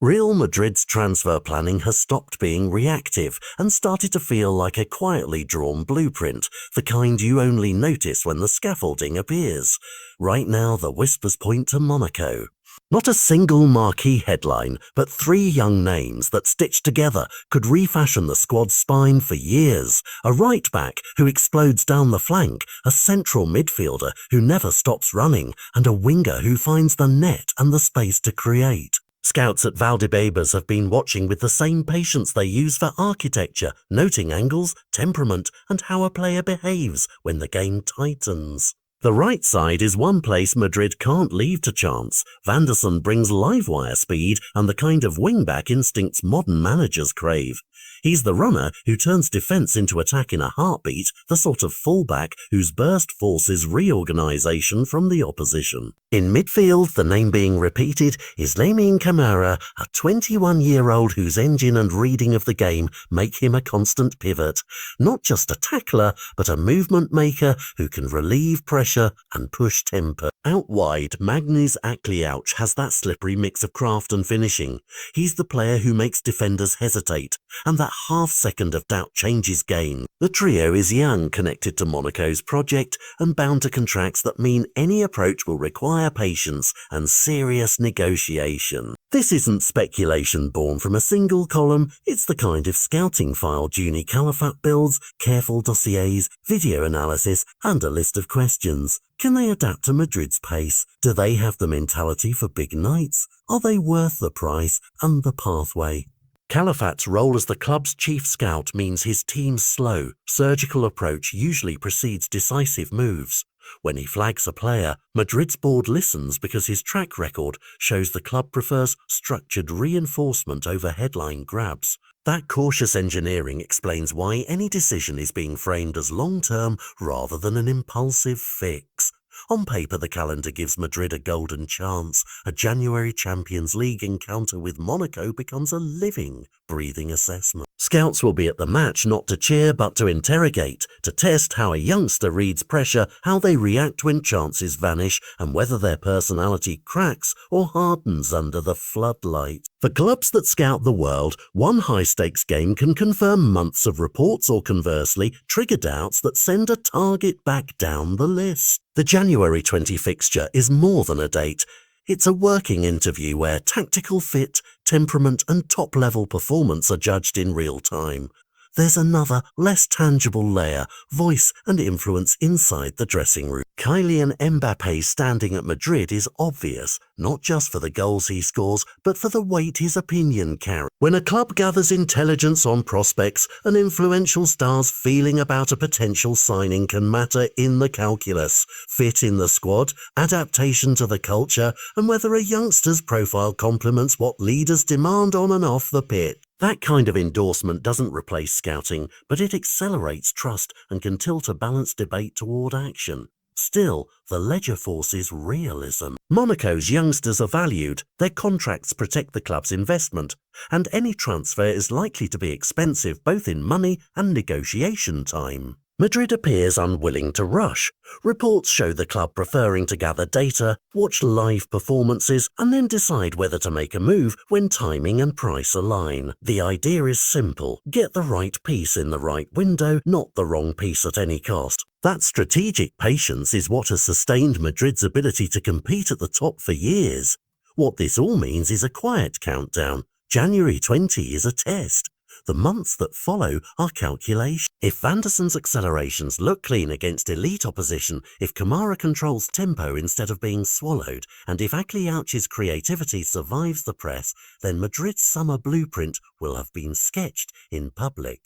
Real Madrid's transfer planning has stopped being reactive and started to feel like a quietly drawn blueprint, the kind you only notice when the scaffolding appears. Right now, the whispers point to Monaco. Not a single marquee headline, but three young names that stitched together could refashion the squad's spine for years. A right-back who explodes down the flank, a central midfielder who never stops running, and a winger who finds the net and the space to create. Scouts at Valdebebas have been watching with the same patience they use for architecture, noting angles, temperament, and how a player behaves when the game tightens. The right side is one place Madrid can't leave to chance. Vanderson brings live-wire speed and the kind of wing-back instincts modern managers crave. He's the runner who turns defense into attack in a heartbeat, the sort of fullback whose burst forces reorganization from the opposition. In midfield, the name being repeated is Lamine Camara, a 21-year-old whose engine and reading of the game make him a constant pivot. Not just a tackler, but a movement maker who can relieve pressure and push tempo. Out wide, Magnis Akliouch has that slippery mix of craft and finishing. He's the player who makes defenders hesitate, and that half second of doubt changes game. The trio is young, connected to Monaco's project, and bound to contracts that mean any approach will require patience and serious negotiation. This isn't speculation born from a single column, it's the kind of scouting file Juni Calafat builds, careful dossiers, video analysis, and a list of questions. Can they adapt to Madrid's pace? Do they have the mentality for big nights? Are they worth the price and the pathway? Calafat's role as the club's chief scout means his team's slow, surgical approach usually precedes decisive moves. When he flags a player, Madrid's board listens because his track record shows the club prefers structured reinforcement over headline grabs. That cautious engineering explains why any decision is being framed as long-term rather than an impulsive fix. On paper, the calendar gives Madrid a golden chance. A January Champions League encounter with Monaco becomes a living, breathing assessment. Scouts will be at the match not to cheer but to interrogate, to test how a youngster reads pressure, how they react when chances vanish, and whether their personality cracks or hardens under the floodlight. For clubs that scout the world, one high-stakes game can confirm months of reports or conversely trigger doubts that send a target back down the list. The January 20 fixture is more than a date. It's a working interview where tactical fit, temperament and top-level performance are judged in real time. There's another, less tangible layer, voice and influence inside the dressing room. Kylian Mbappe's standing at Madrid is obvious, not just for the goals he scores, but for the weight his opinion carries. When a club gathers intelligence on prospects, an influential star's feeling about a potential signing can matter in the calculus. Fit in the squad, adaptation to the culture, and whether a youngster's profile complements what leaders demand on and off the pitch. That kind of endorsement doesn't replace scouting, but it accelerates trust and can tilt a balanced debate toward action. Still, the ledger forces realism. Monaco's youngsters are valued, their contracts protect the club's investment, and any transfer is likely to be expensive both in money and negotiation time. Madrid appears unwilling to rush. Reports show the club preferring to gather data, watch live performances, and then decide whether to make a move when timing and price align. The idea is simple: get the right piece in the right window, not the wrong piece at any cost. That strategic patience is what has sustained Madrid's ability to compete at the top for years. What this all means is a quiet countdown. January 20 is a test. The months that follow are calculation. If Vanderson's accelerations look clean against elite opposition, if Camara controls tempo instead of being swallowed, and if Akliouch's creativity survives the press, then Madrid's summer blueprint will have been sketched in public.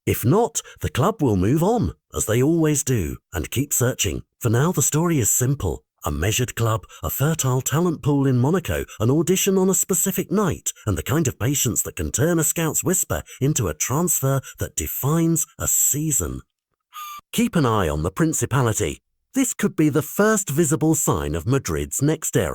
If not, the club will move on, as they always do, and keep searching. For now, the story is simple. A measured club, a fertile talent pool in Monaco, an audition on a specific night, and the kind of patience that can turn a scout's whisper into a transfer that defines a season. Keep an eye on the Principality. This could be the first visible sign of Madrid's next era.